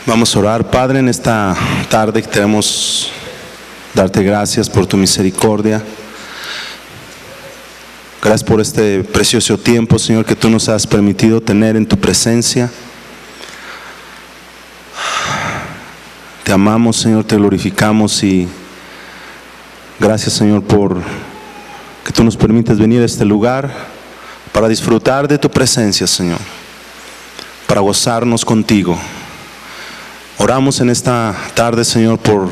Vamos a orar. Padre, en esta tarde queremos darte gracias por tu misericordia. Gracias por este precioso tiempo, Señor, que tú nos has permitido tener en tu presencia. Te amamos, Señor, te glorificamos y gracias, Señor, por que tú nos permites venir a este lugar para disfrutar de tu presencia, Señor, para gozarnos contigo. Oramos en esta tarde, Señor, por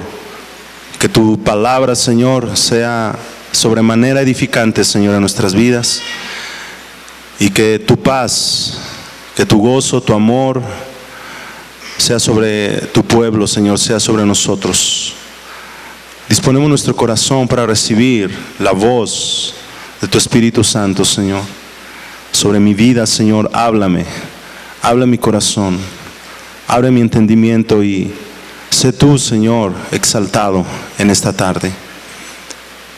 que tu palabra, Señor, sea sobremanera edificante, Señor, en nuestras vidas, y que tu paz, que tu gozo, tu amor sea sobre tu pueblo, Señor, sea sobre nosotros. Disponemos nuestro corazón para recibir la voz de tu Espíritu Santo, Señor, sobre mi vida, Señor. Háblame, habla mi corazón. Abre mi entendimiento y sé tú, Señor, exaltado en esta tarde.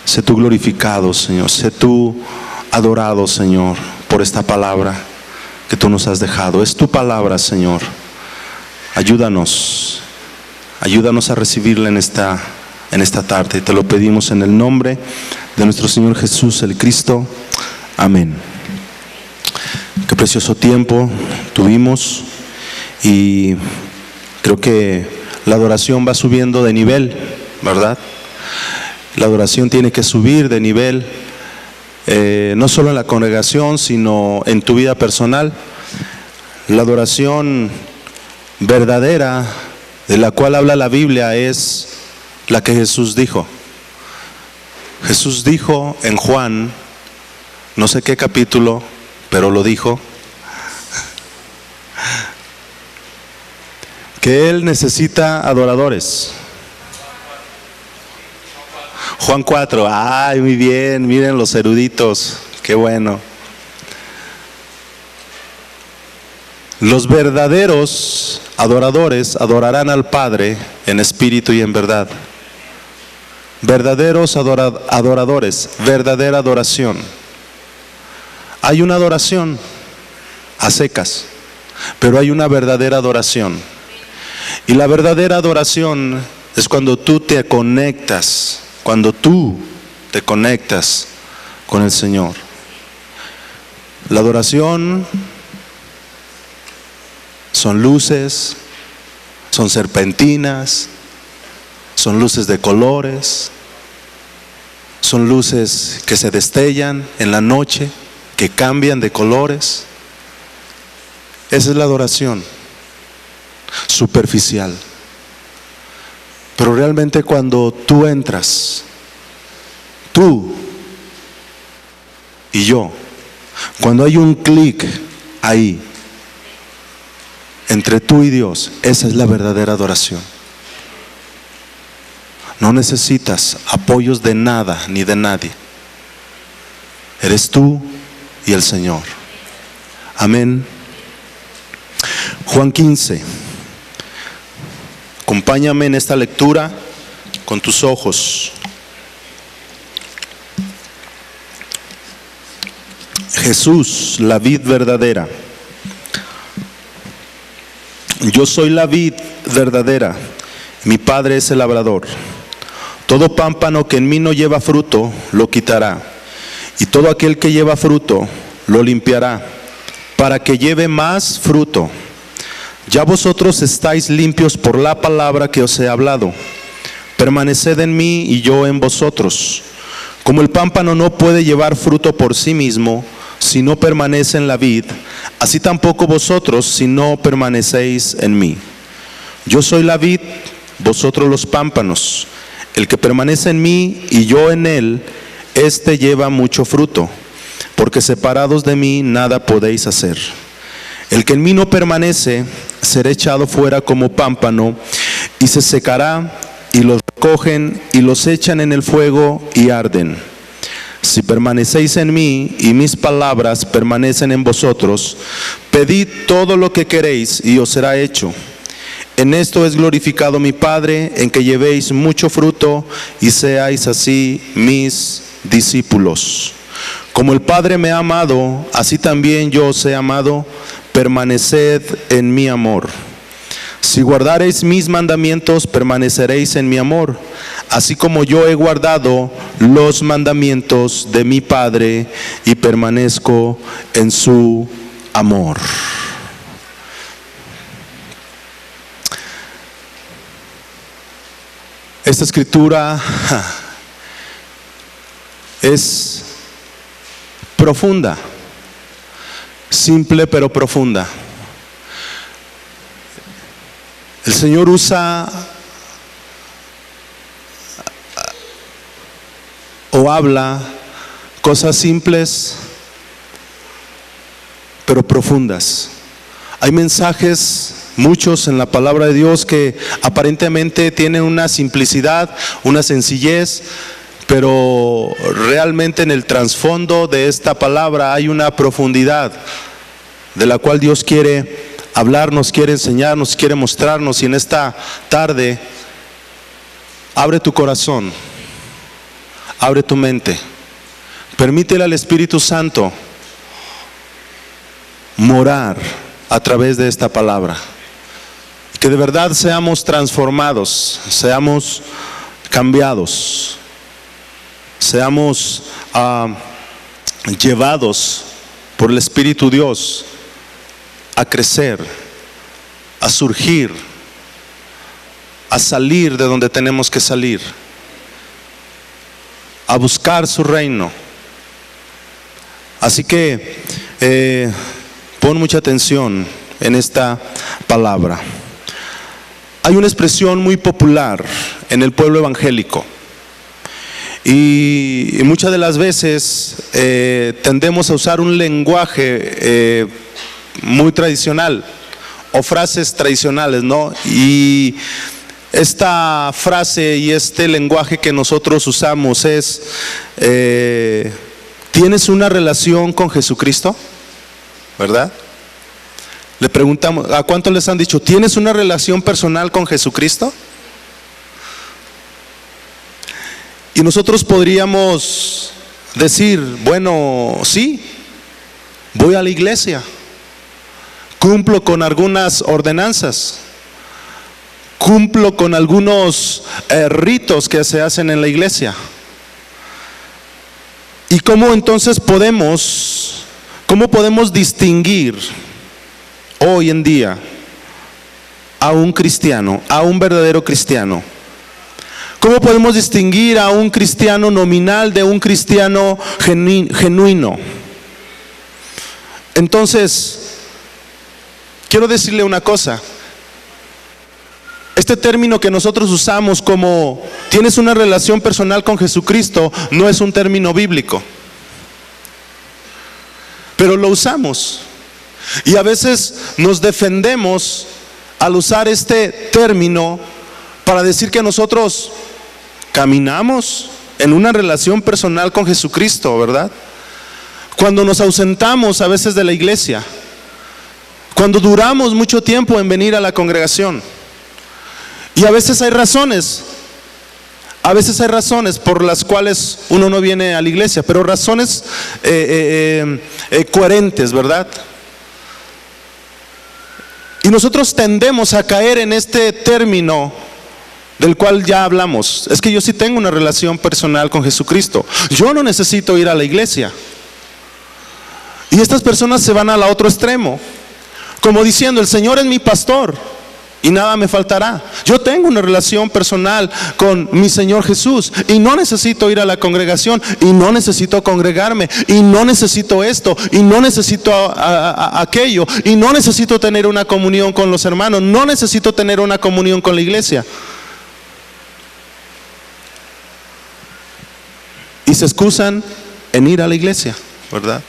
Sé tú glorificado, Señor. Sé tú adorado, Señor, por esta palabra que tú nos has dejado. Es tu palabra, Señor. Ayúdanos a recibirla en esta tarde. Te lo pedimos en el nombre de nuestro Señor Jesús, el Cristo. Amén. Qué precioso tiempo tuvimos. Y creo que la adoración va subiendo de nivel, ¿verdad? La adoración tiene que subir de nivel, no solo en la congregación, sino en tu vida personal. La adoración verdadera de la cual habla la Biblia es la que Jesús dijo. Jesús dijo en Juan, no sé qué capítulo, pero lo dijo, que Él necesita adoradores. Juan 4, ay, muy bien, miren los eruditos, qué bueno. Los verdaderos adoradores adorarán al Padre en espíritu y en verdad. Verdaderos adoradores, verdadera adoración. Hay una adoración a secas, pero hay una verdadera adoración. Y la verdadera adoración es cuando tú te conectas con el Señor. La adoración son luces, son serpentinas, son luces de colores, son luces que se destellan en la noche, que cambian de colores. Esa es la adoración superficial. Pero realmente cuando tú entras, tú y yo, cuando hay un clic ahí entre tú y Dios, esa es la verdadera adoración. No necesitas apoyos de nada ni de nadie. Eres tú y el Señor. Amén. Juan 15. Acompáñame en esta lectura con tus ojos. Jesús, la vid verdadera. Yo soy la vid verdadera, mi Padre es el labrador. Todo pámpano que en mí no lleva fruto, lo quitará, y todo aquel que lleva fruto, lo limpiará, para que lleve más fruto. Ya vosotros estáis limpios por la palabra que os he hablado. Permaneced en mí y yo en vosotros. Como el pámpano no puede llevar fruto por sí mismo, si no permanece en la vid, así tampoco vosotros si no permanecéis en mí. Yo soy la vid, vosotros los pámpanos. El que permanece en mí y yo en él, éste lleva mucho fruto, porque separados de mí nada podéis hacer. El que en mí no permanece será echado fuera como pámpano y se secará, y los recogen y los echan en el fuego y arden. Si permanecéis en mí y mis palabras permanecen en vosotros, pedid todo lo que queréis y os será hecho. En esto es glorificado mi Padre, en que llevéis mucho fruto y seáis así mis discípulos. Como el Padre me ha amado, así también yo os he amado, permaneced en mi amor. Si guardareis mis mandamientos, permaneceréis en mi amor, así como yo he guardado los mandamientos de mi Padre y permanezco en su amor. Esta escritura es profunda, simple pero profunda. El Señor usa o habla cosas simples pero profundas. Hay mensajes, muchos en la palabra de Dios, que aparentemente tienen una simplicidad, una sencillez, pero realmente en el trasfondo de esta palabra hay una profundidad de la cual Dios quiere hablarnos, quiere enseñarnos, quiere mostrarnos. Y en esta tarde, abre tu corazón, abre tu mente, permítele al Espíritu Santo morar a través de esta palabra. Que de verdad seamos transformados, seamos cambiados, seamos llevados por el Espíritu Dios a crecer, a surgir, a salir de donde tenemos que salir, a buscar su reino. Así que pon mucha atención en esta palabra. Hay una expresión muy popular en el pueblo evangélico, y muchas de las veces tendemos a usar un lenguaje muy tradicional o frases tradicionales, ¿no? Y esta frase y este lenguaje que nosotros usamos es: ¿tienes una relación con Jesucristo? ¿Verdad? Le preguntamos, ¿a cuántos les han dicho, ¿tienes una relación personal con Jesucristo? Y nosotros podríamos decir, bueno, sí, voy a la iglesia, cumplo con algunas ordenanzas, cumplo con algunos ritos que se hacen en la iglesia. ¿Y cómo entonces podemos distinguir hoy en día a un cristiano, a un verdadero cristiano? ¿Cómo podemos distinguir a un cristiano nominal de un cristiano genuino? Entonces, quiero decirle una cosa. Este término que nosotros usamos como tienes una relación personal con Jesucristo no es un término bíblico, pero lo usamos. Y a veces nos defendemos al usar este término para decir que nosotros caminamos en una relación personal con Jesucristo, ¿verdad? Cuando nos ausentamos a veces de la iglesia, cuando duramos mucho tiempo en venir a la congregación. Y a veces hay razones por las cuales uno no viene a la iglesia, pero razones coherentes, ¿verdad? Y nosotros tendemos a caer en este término del cual ya hablamos. Es que yo sí tengo una relación personal con Jesucristo, yo no necesito ir a la iglesia. Y estas personas se van al otro extremo, como diciendo, el Señor es mi pastor y nada me faltará. Yo tengo una relación personal con mi Señor Jesús y no necesito ir a la congregación, y no necesito congregarme, y no necesito esto, y no necesito aquello, y no necesito tener una comunión con los hermanos, no necesito tener una comunión con la iglesia. Y se excusan en ir a la iglesia, ¿verdad?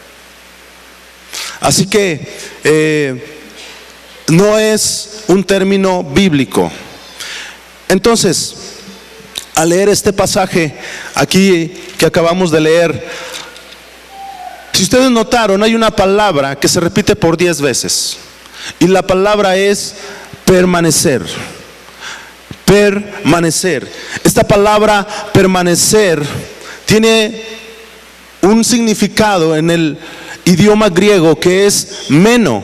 Así que no es un término bíblico. Entonces, al leer este pasaje aquí que acabamos de leer, si ustedes notaron, hay una palabra que se repite por 10 veces. Y la palabra es permanecer. Permanecer. Esta palabra permanecer tiene un significado en el idioma griego que es meno,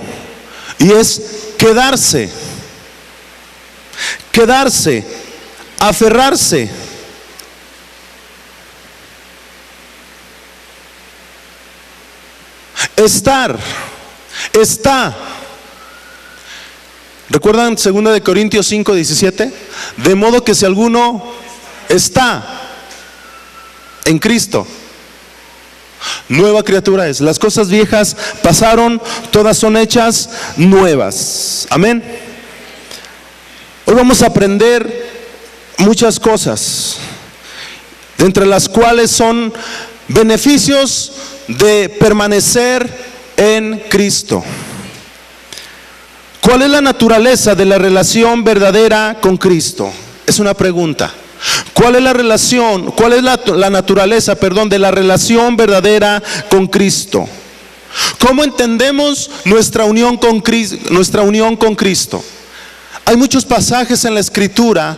y es quedarse. Quedarse, aferrarse. Estar, está. ¿Recuerdan 2 de Corintios 5:17? De modo que si alguno está en Cristo, nueva criatura es. Las cosas viejas pasaron, todas son hechas nuevas. Amén. Hoy vamos a aprender muchas cosas, entre las cuales son beneficios de permanecer en Cristo. ¿Cuál es la naturaleza de la relación verdadera con Cristo? Es una pregunta. ¿Cuál es la relación, cuál es la naturaleza, de la relación verdadera con Cristo? ¿Cómo entendemos nuestra unión con Cristo? Hay muchos pasajes en la Escritura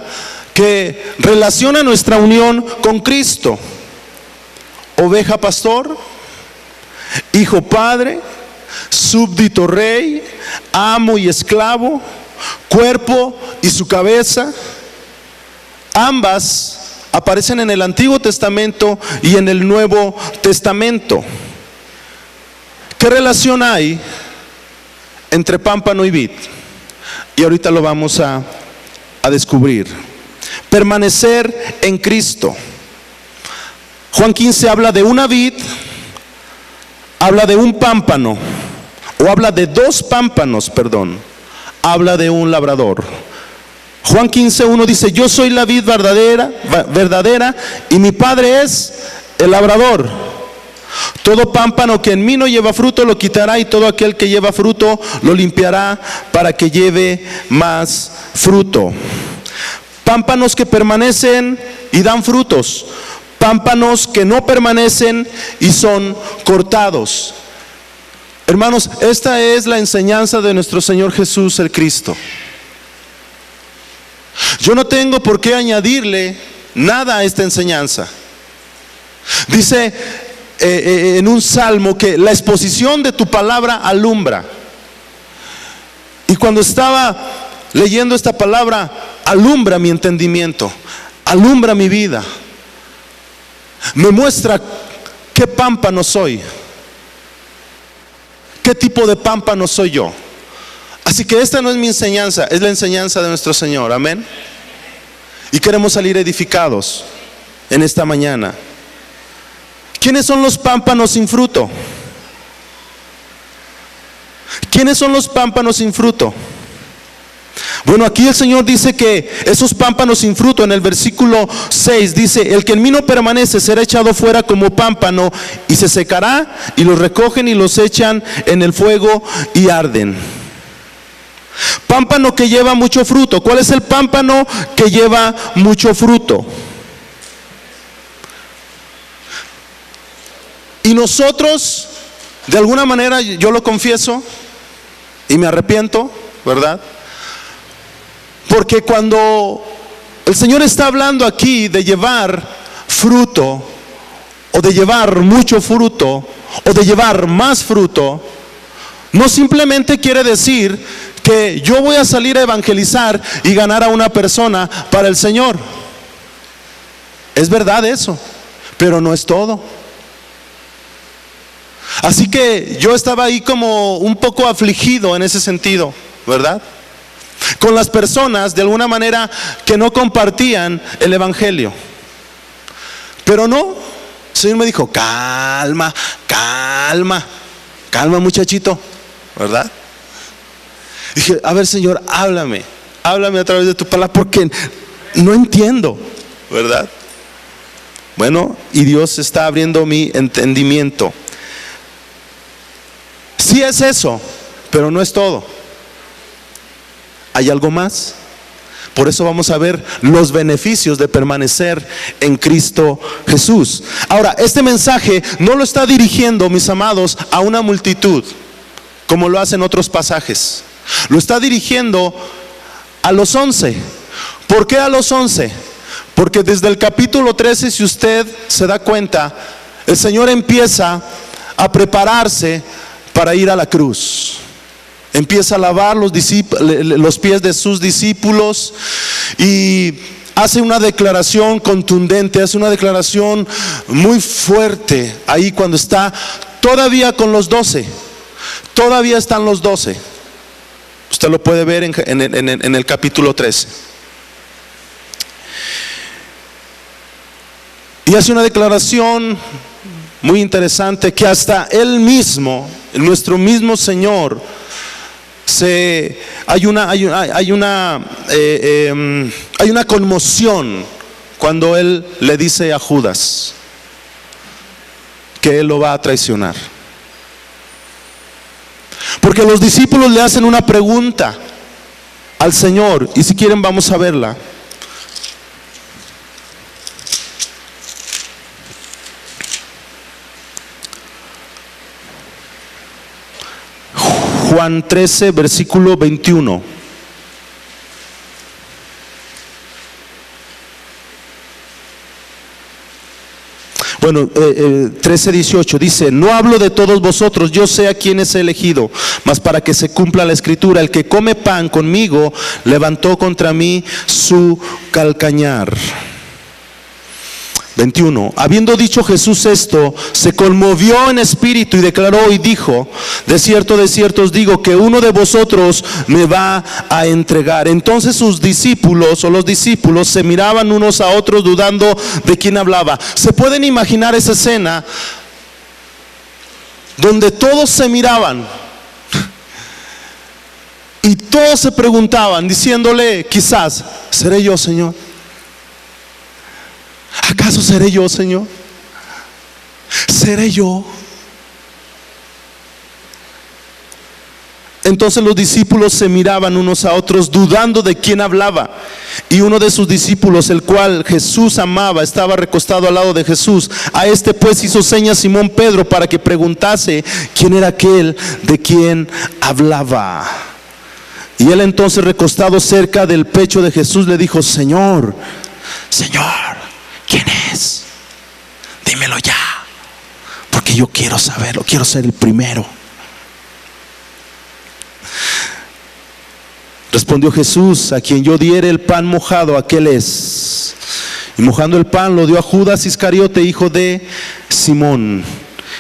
que relacionan nuestra unión con Cristo. Oveja pastor, hijo padre, súbdito rey, amo y esclavo, cuerpo y su cabeza. Ambas aparecen en el Antiguo Testamento y en el Nuevo Testamento. ¿Qué relación hay entre pámpano y vid? Y ahorita lo vamos a descubrir. Permanecer en Cristo. Juan 15 habla de una vid, habla de un pámpano, o habla de dos pámpanos, habla de un labrador. Juan 15:1 dice: yo soy la vid verdadera y mi Padre es el labrador. Todo pámpano que en mí no lleva fruto lo quitará, y todo aquel que lleva fruto lo limpiará para que lleve más fruto. Pámpanos que permanecen y dan frutos, pámpanos que no permanecen y son cortados. Hermanos, esta es la enseñanza de nuestro Señor Jesús el Cristo. Yo no tengo por qué añadirle nada a esta enseñanza. Dice en un salmo que la exposición de tu palabra alumbra. Y cuando estaba leyendo esta palabra, alumbra mi entendimiento, alumbra mi vida, me muestra qué pámpano soy, qué tipo de pámpano soy yo. Así que esta no es mi enseñanza, es la enseñanza de nuestro Señor. Amén. Y queremos salir edificados en esta mañana. ¿Quiénes son los pámpanos sin fruto? ¿Quiénes son los pámpanos sin fruto? Bueno, aquí el Señor dice que esos pámpanos sin fruto, en el versículo 6 dice: el que en mí no permanece será echado fuera como pámpano y se secará, y los recogen y los echan en el fuego y arden. Pámpano que lleva mucho fruto. ¿Cuál es el pámpano que lleva mucho fruto? Y nosotros, de alguna manera, yo lo confieso y me arrepiento, ¿verdad? Porque cuando el Señor está hablando aquí de llevar fruto, o de llevar mucho fruto, o de llevar más fruto, no simplemente quiere decir que yo voy a salir a evangelizar y ganar a una persona para el Señor. Es verdad eso, pero no es todo. Así que yo estaba ahí como un poco afligido en ese sentido, ¿verdad? Con las personas de alguna manera que no compartían el evangelio. Pero no, el Señor me dijo: calma, calma, calma muchachito, ¿verdad? Dije: a ver, Señor, háblame a través de tu palabra, porque no entiendo, ¿verdad? Bueno, y Dios está abriendo mi entendimiento. Sí es eso, pero no es todo. ¿Hay algo más? Por eso vamos a ver los beneficios de permanecer en Cristo Jesús. Ahora, este mensaje no lo está dirigiendo, mis amados, a una multitud, como lo hacen otros pasajes. Lo está dirigiendo a los 11. ¿Por qué a los 11? Porque desde el capítulo 13, si usted se da cuenta, el Señor empieza a prepararse para ir a la cruz. Empieza a lavar los pies de sus discípulos y hace una declaración contundente, hace una declaración muy fuerte ahí cuando está todavía con los 12. Todavía están los 12. Usted lo puede ver en el capítulo 13. Y hace una declaración muy interesante que hasta Él mismo, nuestro mismo Señor, hay una conmoción cuando Él le dice a Judas que Él lo va a traicionar. Porque los discípulos le hacen una pregunta al Señor, y si quieren vamos a verla. Juan 13, versículo 21. Bueno, 13, 18 dice: no hablo de todos vosotros, yo sé a quienes he elegido, mas para que se cumpla la escritura, el que come pan conmigo levantó contra mí su calcañar. 21. Habiendo dicho Jesús esto, se conmovió en espíritu y declaró y dijo: de cierto os digo que uno de vosotros me va a entregar. Entonces sus discípulos, o los discípulos, se miraban unos a otros dudando de quién hablaba. ¿Se pueden imaginar esa escena donde todos se miraban y todos se preguntaban, diciéndole quizás: ¿seré yo, Señor? ¿Acaso seré yo, Señor? ¿Seré yo? Entonces los discípulos se miraban unos a otros dudando de quién hablaba. Y uno de sus discípulos, el cual Jesús amaba, estaba recostado al lado de Jesús. A este pues hizo señas Simón Pedro para que preguntase quién era aquel de quien hablaba. Y él entonces, recostado cerca del pecho de Jesús, le dijo: Señor, ¿quién es? Dímelo ya, porque yo quiero saberlo, quiero ser el primero. Respondió Jesús: a quien yo diere el pan mojado, aquel es. Y mojando el pan lo dio a Judas Iscariote, hijo de Simón.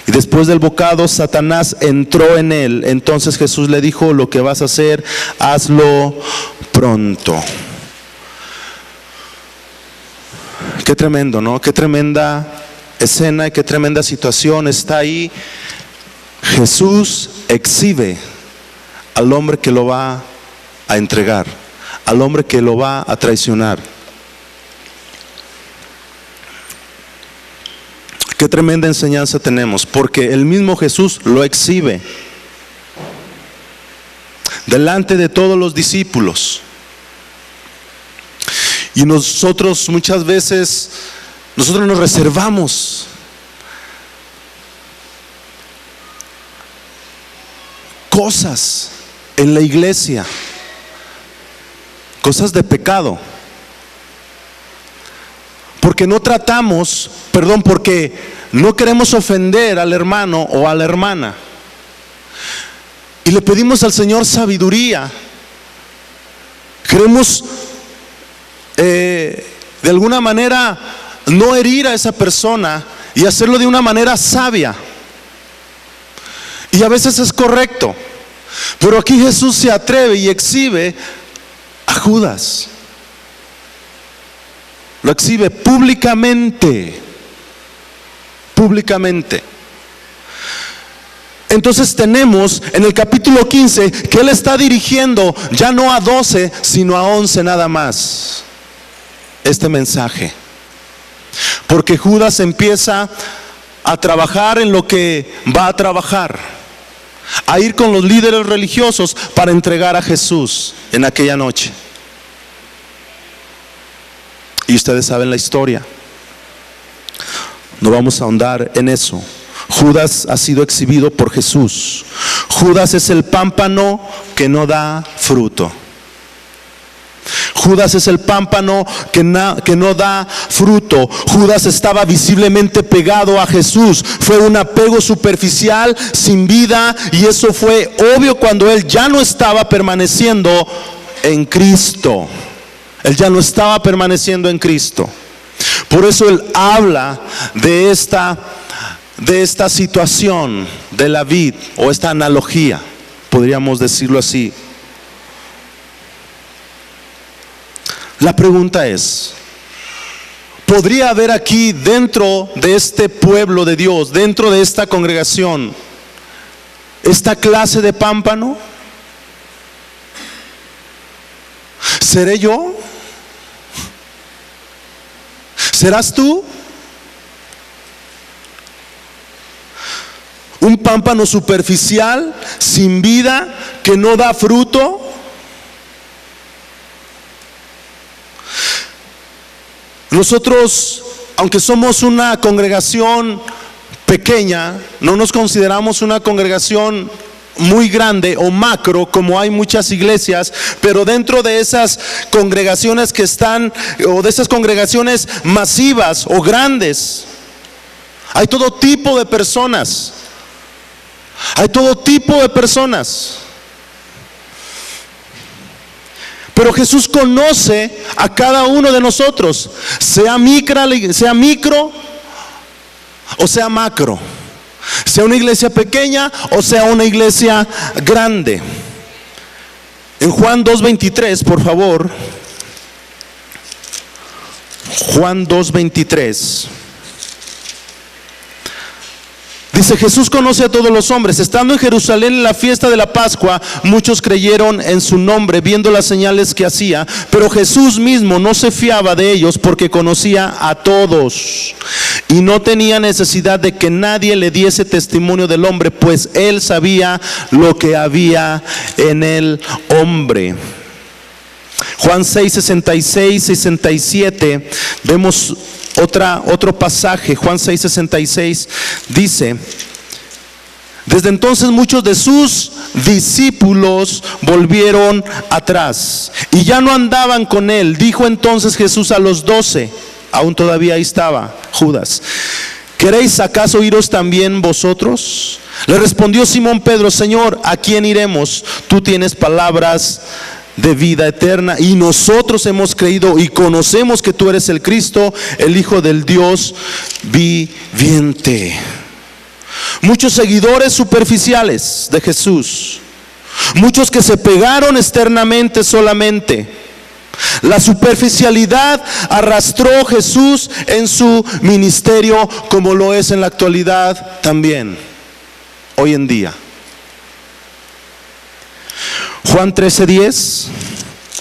Y después del bocado, Satanás entró en él. Entonces Jesús le dijo: lo que vas a hacer, hazlo pronto. Qué tremendo, ¿no? Qué tremenda escena y qué tremenda situación está ahí. Jesús exhibe al hombre que lo va a entregar, al hombre que lo va a traicionar. Qué tremenda enseñanza tenemos, porque el mismo Jesús lo exhibe delante de todos los discípulos. Y nosotros muchas veces, nosotros nos reservamos cosas en la iglesia, cosas de pecado, porque no tratamos, porque no queremos ofender al hermano o a la hermana, y le pedimos al Señor sabiduría. Queremos de alguna manera no herir a esa persona y hacerlo de una manera sabia, y a veces es correcto, pero aquí Jesús se atreve y exhibe a Judas. Lo exhibe públicamente. Entonces tenemos en el capítulo 15 que Él está dirigiendo ya no a 12 sino a 11 nada más este mensaje, porque Judas empieza a trabajar en lo que va a trabajar. a ir con los líderes religiosos para entregar a Jesús en aquella noche. Y ustedes saben la historia. No vamos a ahondar en eso. Judas ha sido exhibido por Jesús. Judas es el pámpano que no da fruto. Judas es el pámpano que no da fruto. Judas estaba visiblemente pegado a Jesús. Fue un apego superficial, sin vida, y eso fue obvio cuando él ya no estaba permaneciendo en Cristo. Él ya no estaba permaneciendo en Cristo. Por eso él habla de esta situación de la vid, o esta analogía, podríamos decirlo así. La pregunta es, ¿podría haber aquí dentro de este pueblo de Dios, dentro de esta congregación, esta clase de pámpano? ¿Seré yo? ¿Serás tú? Un pámpano superficial, sin vida, que no da fruto. Nosotros, aunque somos una congregación pequeña, no nos consideramos una congregación muy grande o macro como hay muchas iglesias, pero dentro de esas congregaciones que están, o de esas congregaciones masivas o grandes, hay todo tipo de personas. Hay todo tipo de personas. Pero Jesús conoce a cada uno de nosotros, sea micro o sea macro, sea una iglesia pequeña o sea una iglesia grande. En Juan 2:23, por favor. Juan 2:23. Dice: Jesús conoce a todos los hombres. Estando en Jerusalén en la fiesta de la Pascua, muchos creyeron en su nombre, viendo las señales que hacía. Pero Jesús mismo no se fiaba de ellos, porque conocía a todos y no tenía necesidad de que nadie le diese testimonio del hombre, pues él sabía lo que había en el hombre. Juan 6, 66, 67, vemos otro pasaje. Juan 6, 66 dice: desde entonces muchos de sus discípulos volvieron atrás y ya no andaban con él. Dijo entonces Jesús a los 12, aún todavía ahí estaba Judas: ¿queréis acaso iros también vosotros? Le respondió Simón Pedro: Señor, ¿a quién iremos? Tú tienes palabras de vida eterna, y nosotros hemos creído y conocemos que tú eres el Cristo, el Hijo del Dios viviente. Muchos seguidores superficiales de Jesús, muchos que se pegaron externamente solamente. La superficialidad arrastró a Jesús en su ministerio, como lo es en la actualidad también, hoy en día. Juan 13:10,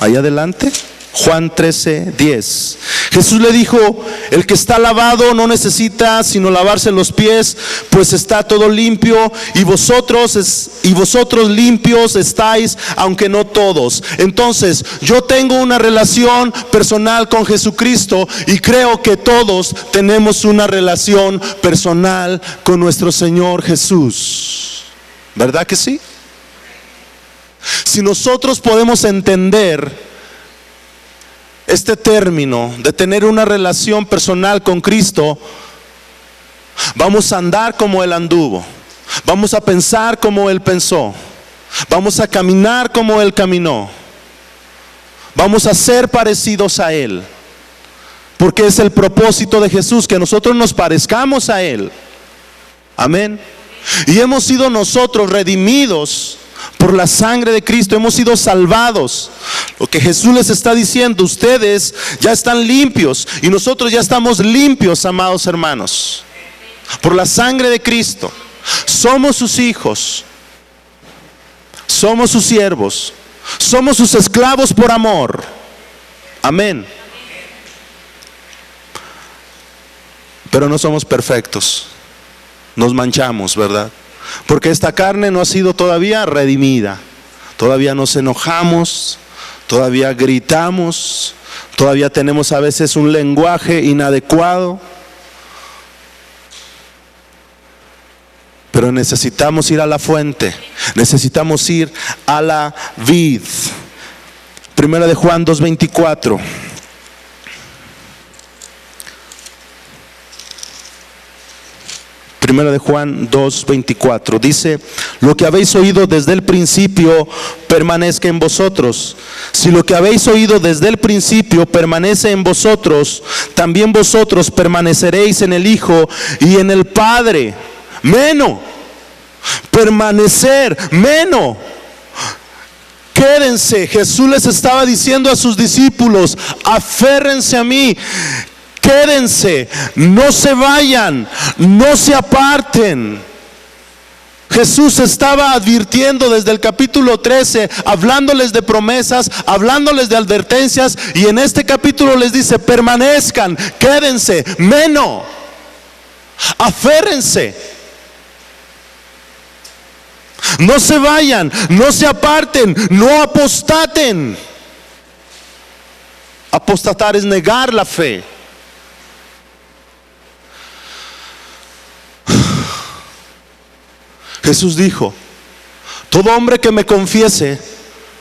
ahí adelante. Juan 13:10. Jesús le dijo: el que está lavado no necesita sino lavarse los pies, pues está todo limpio, y vosotros limpios estáis, aunque no todos. Entonces, yo tengo una relación personal con Jesucristo, y creo que todos tenemos una relación personal con nuestro Señor Jesús. ¿Verdad que sí? Si nosotros podemos entender este término de tener una relación personal con Cristo, vamos a andar como Él anduvo, vamos a pensar como Él pensó, vamos a caminar como Él caminó, vamos a ser parecidos a Él, porque es el propósito de Jesús, que nosotros nos parezcamos a Él. Amén. Y hemos sido nosotros redimidos por la sangre de Cristo, hemos sido salvados. Lo que Jesús les está diciendo: ustedes ya están limpios, y nosotros ya estamos limpios, amados hermanos, por la sangre de Cristo. Somos sus hijos, somos sus siervos, somos sus esclavos por amor. Amén. Pero no somos perfectos, nos manchamos, ¿verdad? Porque esta carne no ha sido todavía redimida. Todavía nos enojamos, todavía gritamos, todavía tenemos a veces un lenguaje inadecuado. Pero necesitamos ir a la fuente, necesitamos ir a la vid. Primera de Juan 2:24. Primera de Juan 2:24 dice: lo que habéis oído desde el principio permanezca en vosotros. Si lo que habéis oído desde el principio permanece en vosotros, también vosotros permaneceréis en el Hijo y en el Padre. Meno, permanecer, meno. Quédense. Jesús les estaba diciendo a sus discípulos: aférrense a mí. Quédense, no se vayan, no se aparten. Jesús estaba advirtiendo desde el capítulo 13, hablándoles de promesas, hablándoles de advertencias, y en este capítulo les dice: permanezcan, quédense, meno, aférrense. No se vayan, no se aparten, no apostaten. Apostatar es negar la fe. Jesús dijo: todo hombre que me confiese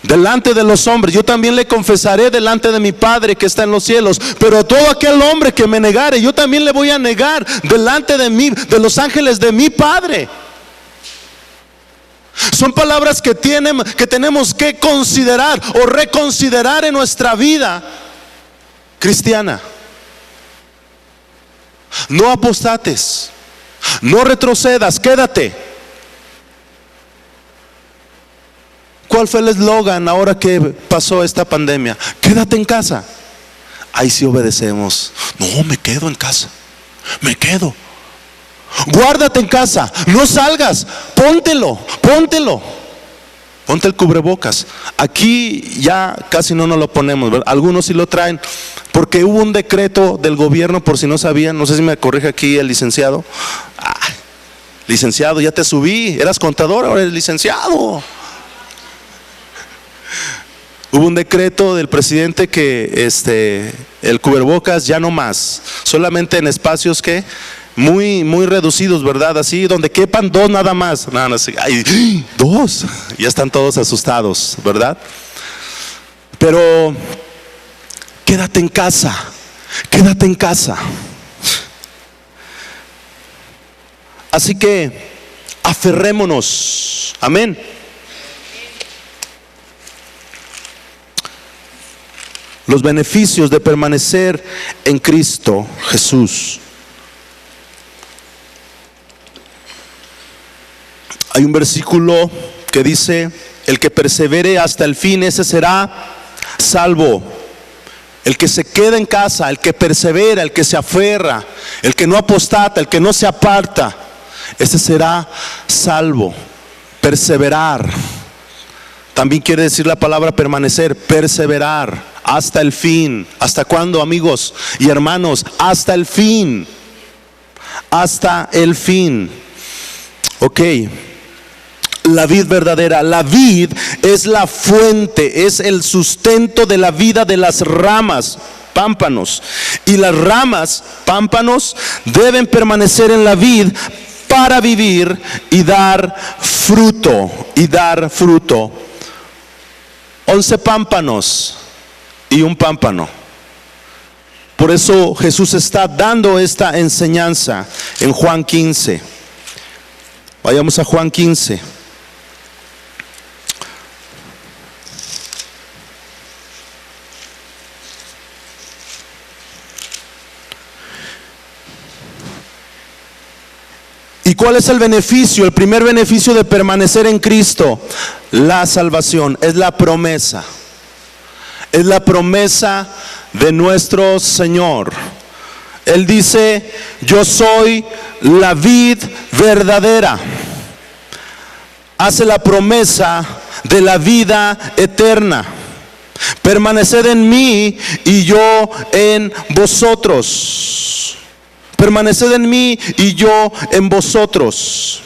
delante de los hombres, yo también le confesaré delante de mi Padre que está en los cielos. Pero todo aquel hombre que me negare, yo también le voy a negar delante de mí, de los ángeles de mi Padre. Son palabras que tenemos que considerar o reconsiderar en nuestra vida cristiana. No apostates, no retrocedas, quédate. ¿Cuál fue el eslogan ahora que pasó esta pandemia? Quédate en casa. Ahí sí obedecemos. No, me quedo en casa, me quedo. Guárdate en casa, no salgas, póntelo. Ponte el cubrebocas. Aquí ya casi no nos lo ponemos, ¿verdad? Algunos sí lo traen, porque hubo un decreto del gobierno, por si no sabían, no sé si me corrige aquí el licenciado. Licenciado, ya te subí, eras contador, ahora eres licenciado. Hubo un decreto del presidente que el cubrebocas ya no más, solamente en espacios que muy reducidos, ¿verdad? Así, donde quepan dos nada más. No, hay dos. Ya están todos asustados, ¿verdad? Pero quédate en casa, quédate en casa. Así que aferrémonos. Amén. Los beneficios de permanecer en Cristo Jesús. Hay un versículo que dice: el que persevere hasta el fin, ese será salvo. El que se queda en casa, el que persevera, el que se aferra, el que no apostata, el que no se aparta, ese será salvo. Perseverar también quiere decir la palabra permanecer, perseverar hasta el fin. ¿Hasta cuándo, amigos y hermanos? Hasta el fin. Hasta el fin. Ok. La vid verdadera. La vid es la fuente, es el sustento de la vida de las ramas, pámpanos. Y las ramas, pámpanos, deben permanecer en la vid para vivir y dar fruto. Y dar fruto. 11 pámpanos y un pámpano. Por eso Jesús está dando esta enseñanza en Juan 15. Vayamos a Juan 15. ¿Y cuál es el beneficio? El primer beneficio de permanecer en Cristo: la salvación. Es la promesa. Es la promesa de nuestro Señor. Él dice: yo soy la vid verdadera. Hace la promesa de la vida eterna. Permaneced en mí y yo en vosotros. Permaneced en mí y yo en vosotros.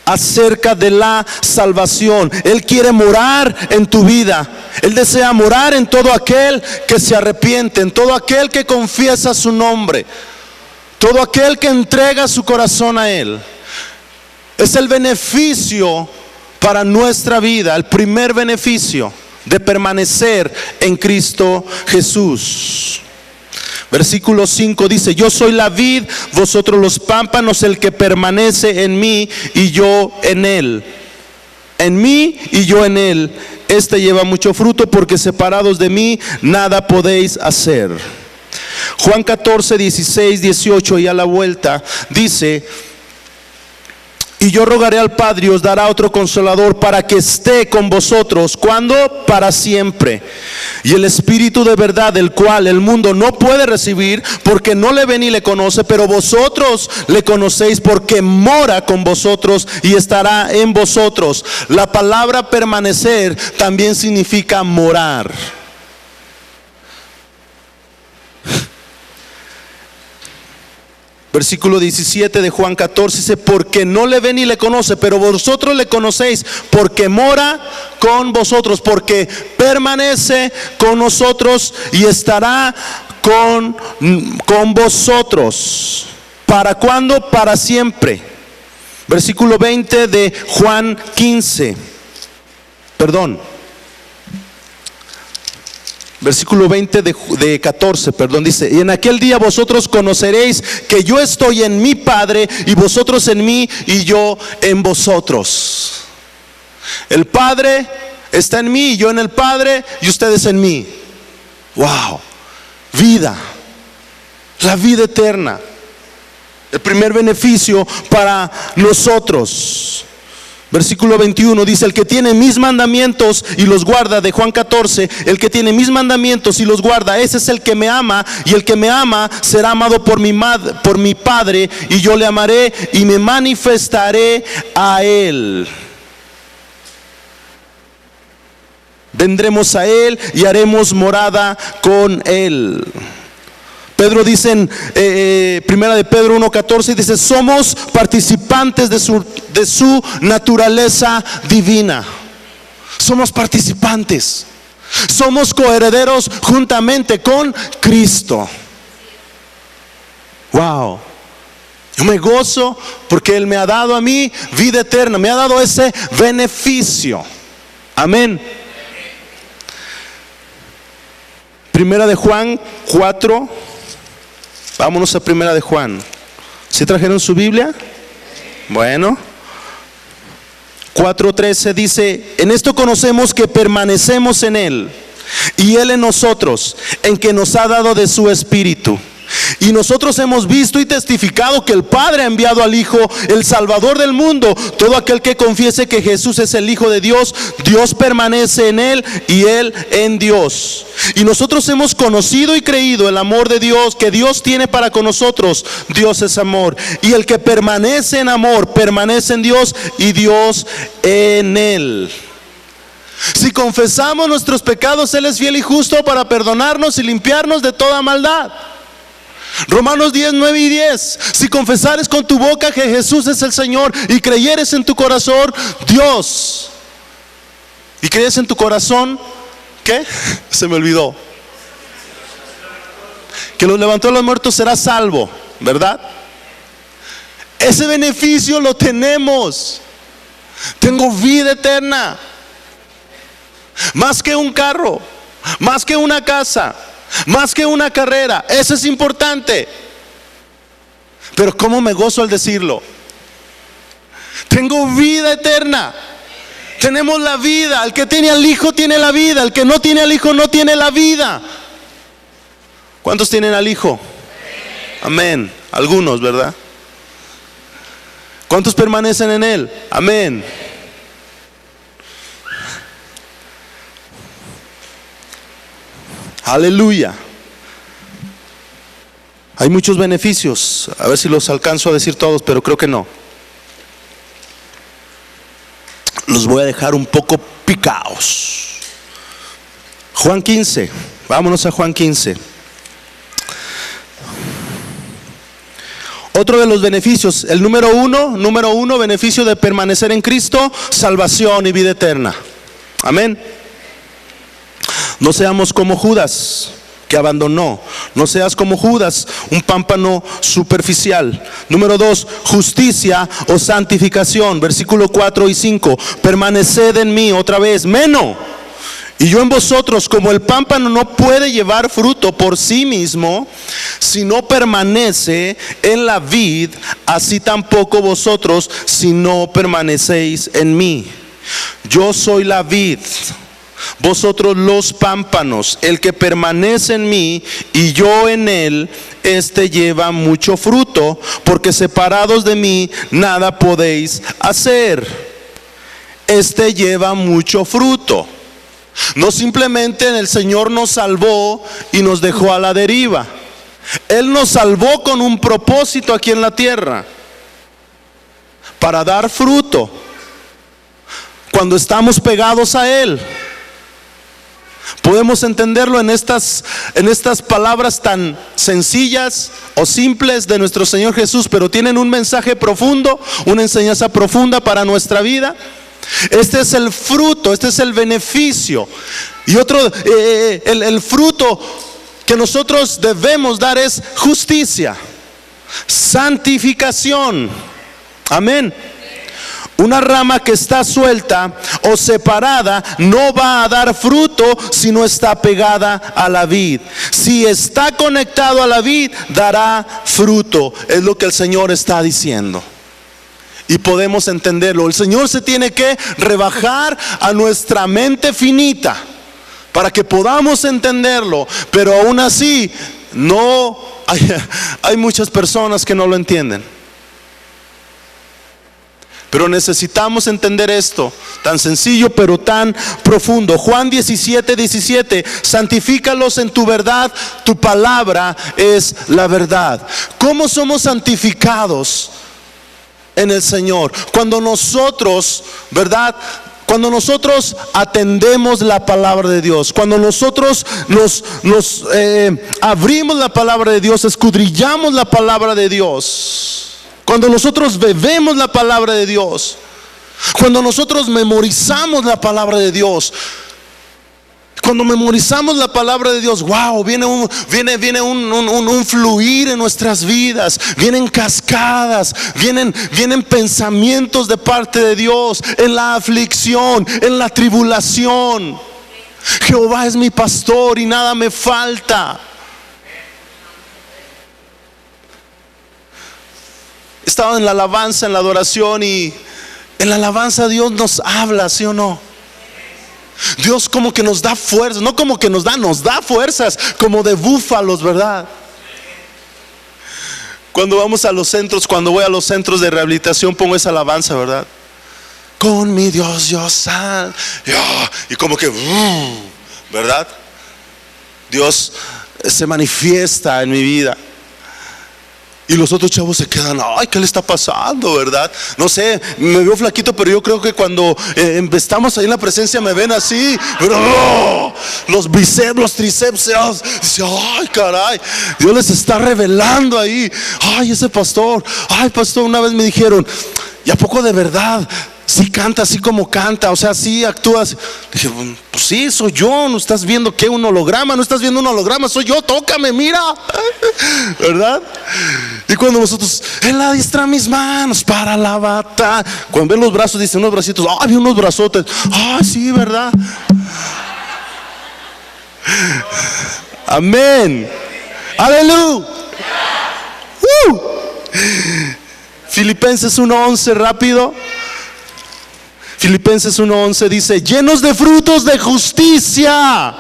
acerca de la salvación. Él quiere morar en tu vida. Él desea morar en todo aquel que se arrepiente, en todo aquel que confiesa su nombre, todo aquel que entrega su corazón a Él. Es el beneficio para nuestra vida, el primer beneficio de permanecer en Cristo Jesús. Versículo 5 dice: yo soy la vid, vosotros los pámpanos. El que permanece en mí y yo en él, en mí y yo en él, este lleva mucho fruto, porque separados de mí nada podéis hacer. Juan 14, 16, 18 y a la vuelta dice: y yo rogaré al Padre y os dará otro consolador para que esté con vosotros. ¿Cuándo? Para siempre. Y el Espíritu de verdad, el cual el mundo no puede recibir porque no le ve ni le conoce, pero vosotros le conocéis porque mora con vosotros y estará en vosotros. La palabra permanecer también significa morar. Versículo 17 de Juan 14 dice: porque no le ve ni le conoce, pero vosotros le conocéis, porque mora con vosotros, porque permanece con nosotros y estará con vosotros. ¿Para cuándo? Para siempre. Versículo 20 de Juan 15. Versículo 20 de 14, dice: y en aquel día vosotros conoceréis que yo estoy en mi Padre, y vosotros en mí, y yo en vosotros. El Padre está en mí, y yo en el Padre, y ustedes en mí. Wow, vida, la vida eterna, el primer beneficio para nosotros. Versículo 21 dice: el que tiene mis mandamientos y los guarda, de Juan 14, el que tiene mis mandamientos y los guarda, ese es el que me ama, y el que me ama será amado por mi Padre, y yo le amaré y me manifestaré a él. Vendremos a él y haremos morada con él. Pedro dice en primera de Pedro 1:14, dice: somos participantes de su naturaleza divina. Somos participantes. Somos coherederos juntamente con Cristo. Wow. Yo me gozo porque Él me ha dado a mí vida eterna, me ha dado ese beneficio. Amén. Primera de Juan 4. Vámonos a primera de Juan. ¿Sí trajeron su Biblia? Bueno. 4:13 dice: en esto conocemos que permanecemos en Él y Él en nosotros, en que nos ha dado de su Espíritu. Y nosotros hemos visto y testificado que el Padre ha enviado al Hijo, el Salvador del mundo. Todo aquel que confiese que Jesús es el Hijo de Dios, Dios permanece en Él y Él en Dios. Y nosotros hemos conocido y creído el amor de Dios que Dios tiene para con nosotros. Dios es amor. Y el que permanece en amor, permanece en Dios y Dios en Él. Si confesamos nuestros pecados, Él es fiel y justo para perdonarnos y limpiarnos de toda maldad. Romanos 10, 9 y 10. Si confesares con tu boca que Jesús es el Señor y creyeres en tu corazón, Dios, y crees en tu corazón, ¿qué? Se me olvidó. Que los levantó de los muertos, serás salvo, ¿verdad? Ese beneficio lo tenemos. Tengo vida eterna. Más que un carro, más que una casa, más que una carrera. Eso es importante. Pero cómo me gozo al decirlo. Tengo vida eterna. Tenemos la vida. El que tiene al Hijo tiene la vida. El que no tiene al Hijo no tiene la vida. ¿Cuántos tienen al Hijo? Amén. Algunos, ¿verdad? ¿Cuántos permanecen en Él? Amén. Aleluya. Hay muchos beneficios. A ver si los alcanzo a decir todos, pero creo que no. Los voy a dejar un poco picados. Juan 15. Vámonos a Juan 15. Otro de los beneficios, el número uno, beneficio de permanecer en Cristo: salvación y vida eterna. Amén. No seamos como Judas, que abandonó. No seas como Judas, un pámpano superficial. Número 2, justicia o santificación. Versículo 4 y 5. Permaneced en mí, otra vez, meno, y yo en vosotros. Como el pámpano no puede llevar fruto por sí mismo si no permanece en la vid, así tampoco vosotros si no permanecéis en mí. Yo soy la vid, vosotros los pámpanos. El que permanece en mí y yo en él, este lleva mucho fruto, porque separados de mí nada podéis hacer. Este lleva mucho fruto. No simplemente el Señor nos salvó y nos dejó a la deriva. Él nos salvó con un propósito aquí en la tierra: para dar fruto cuando estamos pegados a Él. Podemos entenderlo en estas palabras tan sencillas o simples de nuestro Señor Jesús, pero tienen un mensaje profundo, una enseñanza profunda para nuestra vida. Este es el fruto, este es el beneficio. Y otro, el fruto que nosotros debemos dar es justicia, santificación. Amén. Una rama que está suelta o separada no va a dar fruto si no está pegada a la vid. Si está conectado a la vid, dará fruto. Es lo que el Señor está diciendo. Y podemos entenderlo. El Señor se tiene que rebajar a nuestra mente finita para que podamos entenderlo. Pero aún así, no hay muchas personas que no lo entienden. Pero necesitamos entender esto, tan sencillo pero tan profundo. Juan 17:17, santifícalos en tu verdad, tu palabra es la verdad. ¿Cómo somos santificados en el Señor? Cuando nosotros, ¿verdad? Cuando nosotros atendemos la palabra de Dios, cuando nosotros nos abrimos la palabra de Dios, escudriñamos la palabra de Dios. Cuando nosotros bebemos la palabra de Dios, cuando nosotros memorizamos la palabra de Dios, cuando memorizamos la palabra de Dios, wow, viene un fluir en nuestras vidas, vienen cascadas, vienen pensamientos de parte de Dios en la aflicción, en la tribulación. Jehová es mi pastor y nada me falta. Estaba en la alabanza, en la adoración, y en la alabanza Dios nos habla, ¿sí o no? Dios como que nos da fuerzas, no como que nos da fuerzas como de búfalos, ¿verdad? Cuando vamos a los centros, cuando voy a los centros de rehabilitación, pongo esa alabanza, ¿verdad? Con mi Dios yo sal, y como que, ¿verdad? Dios se manifiesta en mi vida. Y los otros chavos se quedan, ay, ¿qué le está pasando, verdad? No sé, me veo flaquito, pero yo creo que cuando estamos ahí en la presencia me ven así, pero los bíceps, los tríceps, dice, ay, caray, Dios les está revelando ahí. Ay, ese pastor, ay, pastor, una vez me dijeron, ¿y a poco de verdad sí canta así como canta? O sea, sí actúas. Dije, pues sí, soy yo. No estás viendo que un holograma, no estás viendo un holograma, soy yo, tócame, mira, ¿verdad? Y cuando nosotros, Él adiestra mis manos para la batalla. Cuando ven los brazos, dicen unos bracitos, ay, vi unos brazotes, ay, sí, ¿verdad? Amén. Aleluya. Filipenses 1:11, rápido. Filipenses 1:11 dice, llenos de frutos de justicia,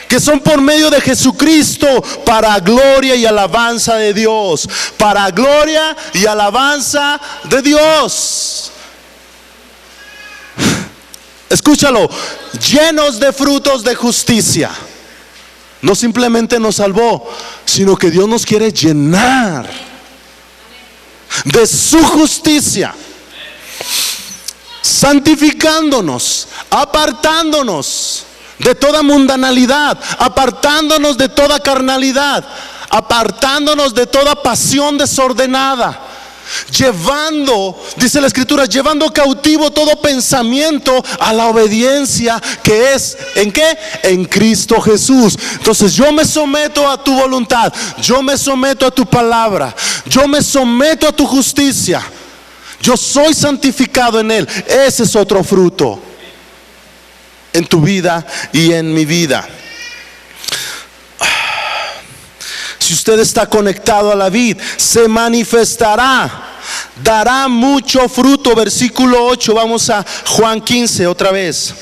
que son por medio de Jesucristo, para gloria y alabanza de Dios. Para gloria y alabanza de Dios. Escúchalo, llenos de frutos de justicia. No simplemente nos salvó, sino que Dios nos quiere llenar de su justicia, santificándonos, apartándonos de toda mundanalidad, apartándonos de toda carnalidad, apartándonos de toda pasión desordenada, llevando, dice la Escritura, llevando cautivo todo pensamiento a la obediencia que es, ¿en qué? En Cristo Jesús. Entonces yo me someto a tu voluntad, yo me someto a tu palabra, yo me someto a tu justicia, yo soy santificado en Él. Ese es otro fruto en tu vida y en mi vida. Si usted está conectado a la vid, se manifestará, dará mucho fruto. Versículo 8, vamos a Juan 15 otra vez.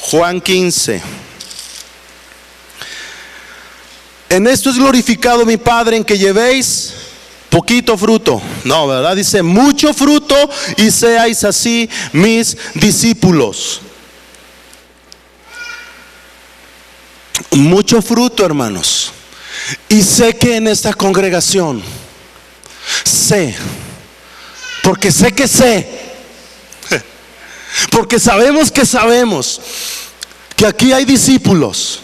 Juan 15. En esto es glorificado mi Padre, en que llevéis poquito fruto. No, ¿verdad? Dice mucho fruto y seáis así mis discípulos. Mucho fruto, hermanos. Y sé que en esta congregación, porque sé que porque sabemos que aquí hay discípulos,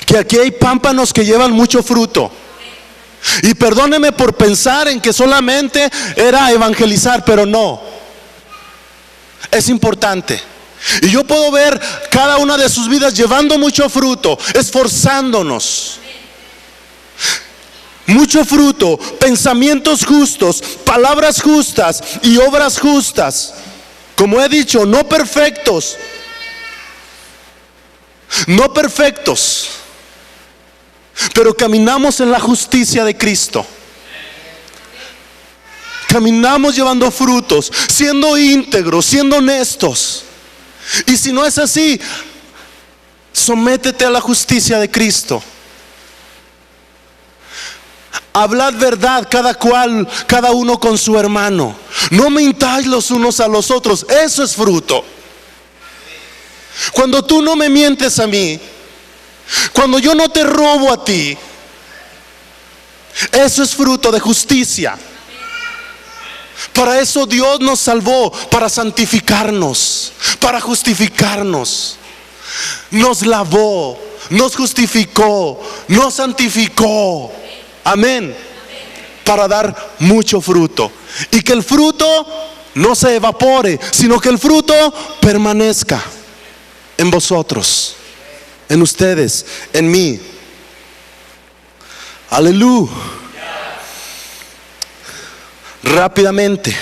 que aquí hay pámpanos que llevan mucho fruto. Y perdóneme por pensar en que solamente era evangelizar, pero no, es importante. Y yo puedo ver cada una de sus vidas llevando mucho fruto, esforzándonos. Mucho fruto, pensamientos justos, palabras justas y obras justas. Como he dicho, no perfectos. No perfectos, pero caminamos en la justicia de Cristo. Caminamos llevando frutos, siendo íntegros, siendo honestos. Y si no es así, sométete a la justicia de Cristo. Hablad verdad cada uno con su hermano. No mintáis los unos a los otros. Eso es fruto. Cuando tú no me mientes a mí, cuando yo no te robo a ti, eso es fruto de justicia. Para eso Dios nos salvó, para santificarnos, para justificarnos. Nos lavó, nos justificó, nos santificó. Amén. Para dar mucho fruto. Y que el fruto no se evapore, sino que el fruto permanezca en vosotros, en ustedes, en mí. Aleluya. Rápidamente,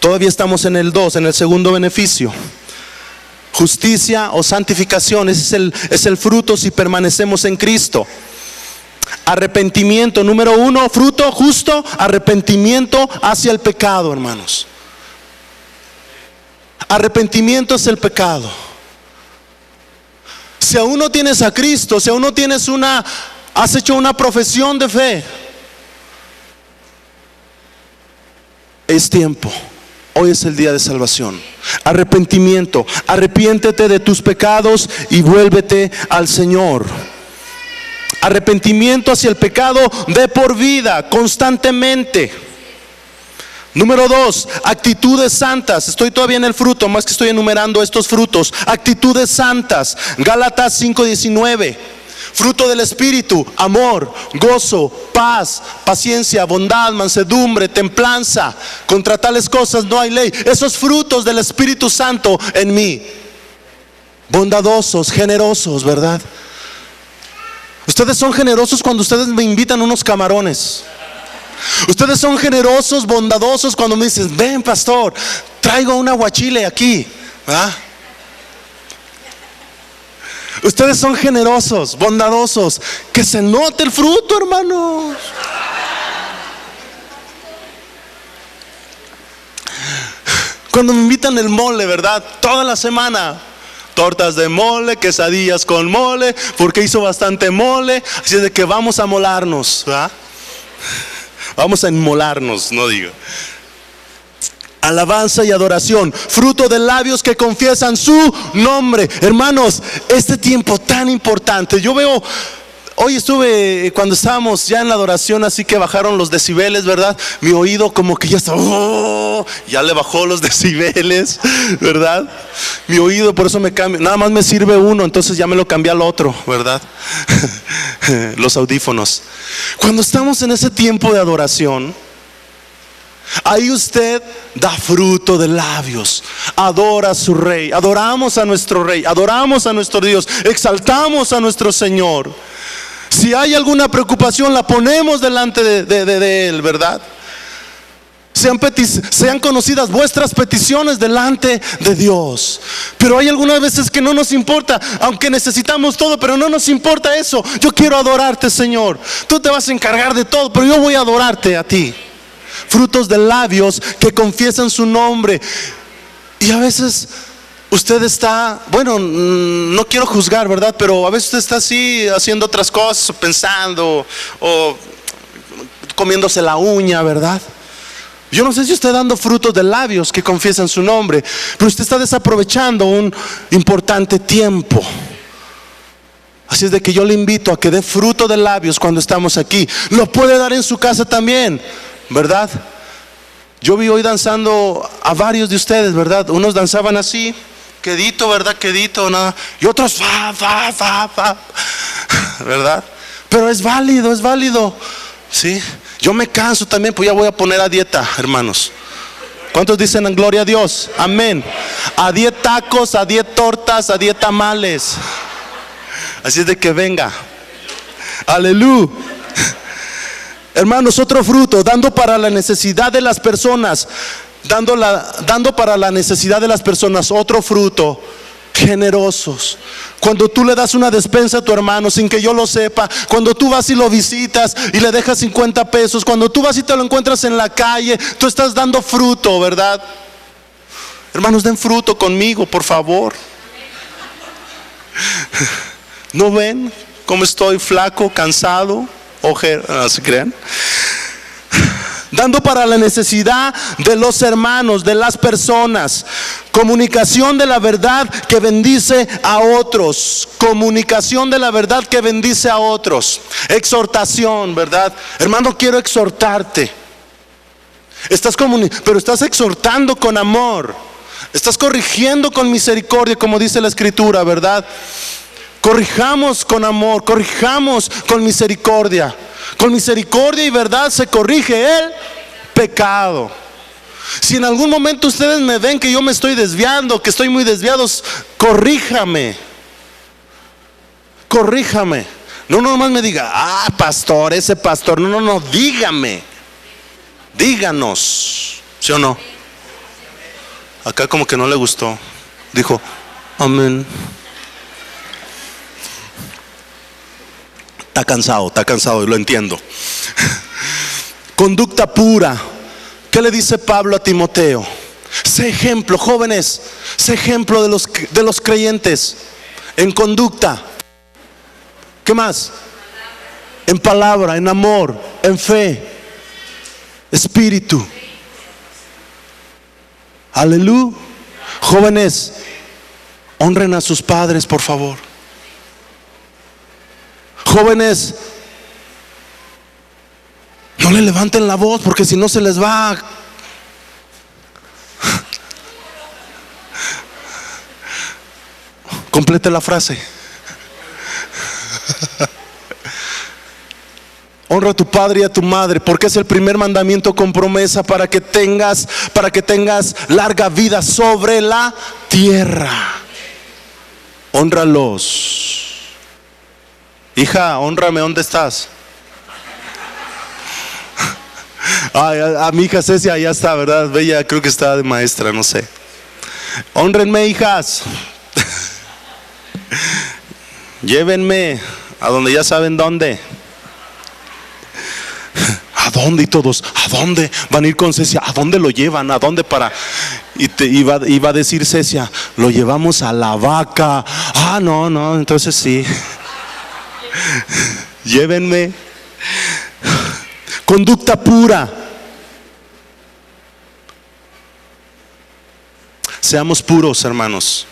todavía estamos en el 2, en el segundo beneficio. Justicia o santificación, ese es el fruto si permanecemos en Cristo. Arrepentimiento, número 1, fruto justo, arrepentimiento hacia el pecado, hermanos. Arrepentimiento es el pecado. Si aún no tienes a Cristo, si aún no tienes has hecho una profesión de fe, es tiempo. Hoy es el día de salvación. Arrepentimiento. Arrepiéntete de tus pecados y vuélvete al Señor. Arrepentimiento hacia el pecado de por vida, constantemente. Número 2, actitudes santas. Estoy todavía en el fruto, más que estoy enumerando estos frutos. Actitudes santas. Gálatas 5:19. Fruto del Espíritu: amor, gozo, paz, paciencia, bondad, mansedumbre, templanza. Contra tales cosas no hay ley. Esos frutos del Espíritu Santo en mí. Bondadosos, generosos, ¿verdad? Ustedes son generosos cuando ustedes me invitan unos camarones. Ustedes son generosos, bondadosos cuando me dicen: ven, pastor, traigo un aguachile aquí, ¿verdad? Ustedes son generosos, bondadosos. Que se note el fruto, hermanos. Cuando me invitan el mole, ¿verdad? Toda la semana, tortas de mole, quesadillas con mole, porque hizo bastante mole. Así es de que vamos a molarnos, ¿verdad? Vamos a inmolarnos, no digo. Alabanza y adoración, fruto de labios que confiesan su nombre. Hermanos, este tiempo tan importante, yo veo Hoy estuve, cuando estábamos ya en la adoración, así que bajaron los decibeles, ¿verdad? Mi oído como que ya está, ya le bajó los decibeles, ¿verdad? Mi oído, por eso me cambio, nada más me sirve uno, entonces ya me lo cambié al otro, ¿verdad? Los audífonos. Cuando estamos en ese tiempo de adoración, ahí usted da fruto de labios, adora a su Rey, adoramos a nuestro Rey, adoramos a nuestro Dios, exaltamos a nuestro Señor. Si hay alguna preocupación, la ponemos delante de Él, ¿verdad? Sean conocidas vuestras peticiones delante de Dios. Pero hay algunas veces que no nos importa, aunque necesitamos todo, pero no nos importa eso. Yo quiero adorarte, Señor. Tú te vas a encargar de todo, pero yo voy a adorarte a ti. Frutos de labios que confiesan su nombre. Y a veces usted está, bueno, no quiero juzgar, ¿verdad? Pero a veces usted está así haciendo otras cosas, pensando o comiéndose la uña, ¿verdad? Yo no sé si usted dando frutos de labios que confiesan su nombre, pero usted está desaprovechando un importante tiempo. Así es de que yo le invito a que dé fruto de labios cuando estamos aquí. Lo puede dar en su casa también, ¿verdad? Yo vi hoy danzando a varios de ustedes, ¿verdad? Unos danzaban así, quedito, ¿verdad? Quedito, nada. Y otros, fa, ¿verdad? Pero es válido, ¿sí? Yo me canso también, pues ya voy a poner a dieta, hermanos. ¿Cuántos dicen en gloria a Dios? Amén. A 10 tacos, a 10 tortas, a 10 tamales. Así es de que venga. Aleluya. Hermanos, otro fruto, dando para la necesidad de las personas, dando para la necesidad de las personas, otro fruto, generosos. Cuando tú le das una despensa a tu hermano sin que yo lo sepa, cuando tú vas y lo visitas y le dejas 50 pesos, cuando tú vas y te lo encuentras en la calle, tú estás dando fruto, ¿verdad? Hermanos, den fruto conmigo, por favor. ¿No ven cómo estoy flaco, cansado? ¿Se crean? Dando para la necesidad de los hermanos, de las personas. Comunicación de la verdad que bendice a otros. Comunicación de la verdad que bendice a otros. Exhortación, ¿verdad? Hermano, quiero exhortarte. Pero estás exhortando con amor. Estás corrigiendo con misericordia, como dice la Escritura, ¿verdad? Corrijamos con amor, corrijamos con misericordia. Con misericordia y verdad se corrige el pecado. Si en algún momento ustedes me ven que yo me estoy desviando, que estoy muy desviado, corríjame. Corríjame. No nomás me diga, pastor, ese pastor. No, dígame. Díganos. ¿Sí o no? Acá como que no le gustó. Dijo, amén. Está cansado y lo entiendo. Conducta pura. ¿Qué le dice Pablo a Timoteo? Sé ejemplo, jóvenes. Sé ejemplo de los creyentes en conducta. ¿Qué más? En palabra, en amor, en fe, espíritu. Aleluya. Jóvenes, honren a sus padres, por favor. Jóvenes, no le levanten la voz, porque si no se les va. Complete la frase. Honra a tu padre y a tu madre, porque es el primer mandamiento con promesa para que tengas larga vida sobre la tierra. Hónralos. Hija, hónrame, ¿dónde estás? A mi hija Cecia ya está, ¿verdad? Bella, creo que está de maestra, no sé. Hónrenme, hijas. Llévenme a donde ya saben dónde. ¿A dónde? Y todos, ¿a dónde van a ir con Cecia? ¿A dónde lo llevan? ¿A dónde para? Iba a decir Cecia, lo llevamos a la vaca. No, entonces sí. Llévenme. Conducta pura. Seamos puros, hermanos,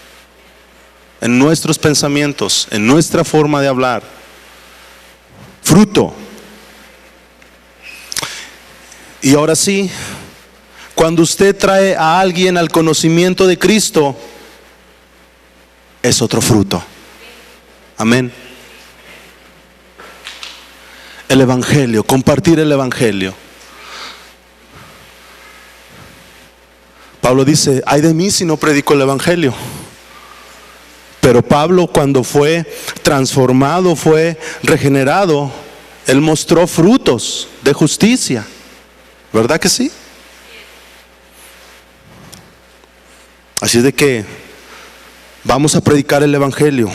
en nuestros pensamientos, en nuestra forma de hablar. fruto. Y ahora sí, cuando usted trae a alguien al conocimiento de Cristo, es otro fruto. Amén. El evangelio, compartir el evangelio. Pablo dice: ay de mí si no predico el evangelio. Pero Pablo, cuando fue transformado, fue regenerado, él mostró frutos de justicia. ¿Verdad que sí? Así de que vamos a predicar el evangelio.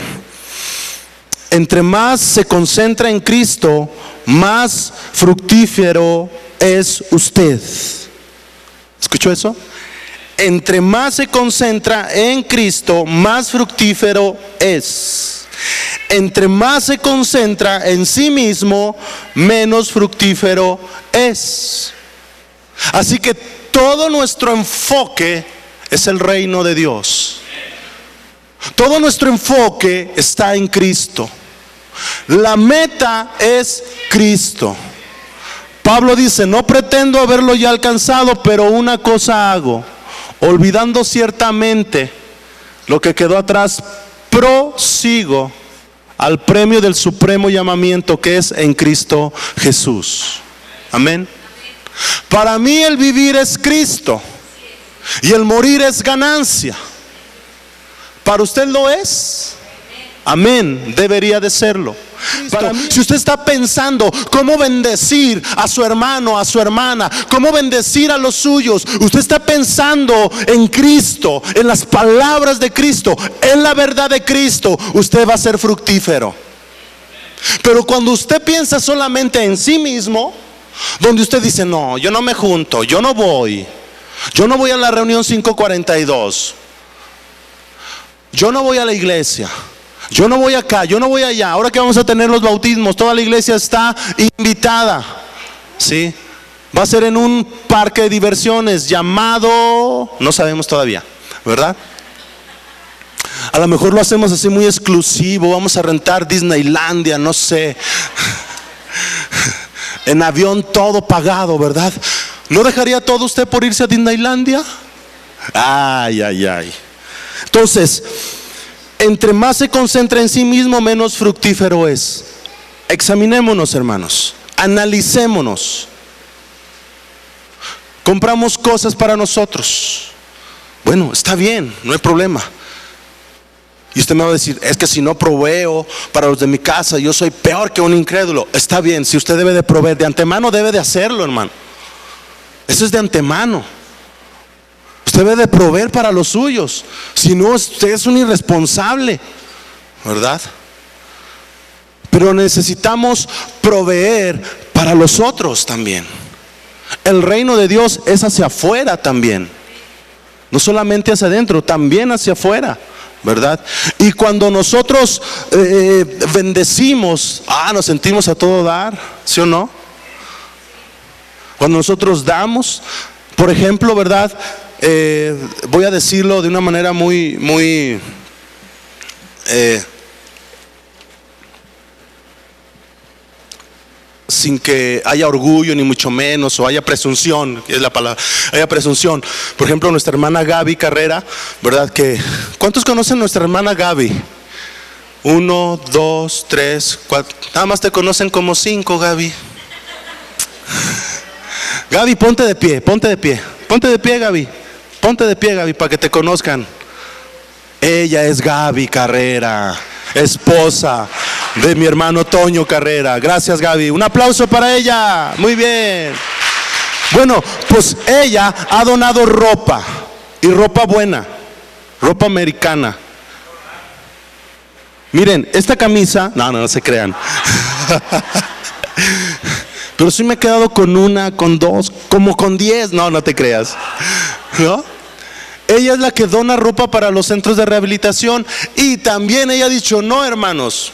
Entre más se concentra en Cristo, más fructífero es usted. ¿Escuchó eso? Entre más se concentra en Cristo, más fructífero es. Entre más se concentra en sí mismo, menos fructífero es. Así que todo nuestro enfoque es el reino de Dios. Todo nuestro enfoque está en Cristo. La meta es Cristo. Pablo dice: no pretendo haberlo ya alcanzado, pero una cosa hago, olvidando ciertamente lo que quedó atrás, prosigo al premio del supremo llamamiento que es en Cristo Jesús. Amén. Para mí el vivir es Cristo y el morir es ganancia. ¿Para usted lo es? Amén, debería de serlo. Para mí, si usted está pensando cómo bendecir a su hermano, a su hermana, cómo bendecir a los suyos, usted está pensando en Cristo, en las palabras de Cristo, en la verdad de Cristo, usted va a ser fructífero. Pero cuando usted piensa solamente en sí mismo, donde usted dice: no, yo no me junto, yo no voy a la reunión 542, yo no voy a la iglesia, yo no voy acá, yo no voy allá. Ahora que vamos a tener los bautismos, toda la iglesia está invitada, ¿sí? Va a ser en un parque de diversiones llamado, no sabemos todavía, ¿verdad? A lo mejor lo hacemos así muy exclusivo, vamos a rentar Disneylandia, no sé, en avión todo pagado, ¿verdad? ¿No dejaría todo usted por irse a Disneylandia? Ay, ay, ay. Entonces, entre más se concentra en sí mismo, menos fructífero es. Examinémonos, hermanos, analicémonos. Compramos cosas para nosotros. Bueno, está bien, no hay problema. Y usted me va a decir: es que si no proveo para los de mi casa, yo soy peor que un incrédulo. Está bien, si usted debe de proveer de antemano, debe de hacerlo, hermano. Eso es de antemano. Usted debe de proveer para los suyos. Si no, usted es un irresponsable, ¿verdad? Pero necesitamos proveer para los otros también. El reino de Dios es hacia afuera también. No solamente hacia adentro, también hacia afuera, ¿verdad? Y cuando nosotros bendecimos, nos sentimos a todo dar, ¿sí o no? Cuando nosotros damos, por ejemplo, ¿verdad? Voy a decirlo de una manera muy sin que haya orgullo ni mucho menos, o haya presunción, que es la palabra, haya presunción. Por ejemplo, nuestra hermana Gaby Carrera, ¿verdad? ¿Cuántos conocen a nuestra hermana Gaby? 1, 2, 3, 4. Nada más te conocen como 5, Gaby. Gaby, ponte de pie, Gaby. Ponte de pie, Gaby, para que te conozcan. Ella es Gaby Carrera, esposa de mi hermano Toño Carrera. Gracias, Gaby. Un aplauso para ella. Muy bien. Bueno, pues ella ha donado ropa, y ropa buena, ropa americana. Miren, esta camisa, no se crean. Pero sí me he quedado con una, con dos, como con 10. No te creas, ¿no? Ella es la que dona ropa para los centros de rehabilitación. Y también ella ha dicho: no, hermanos,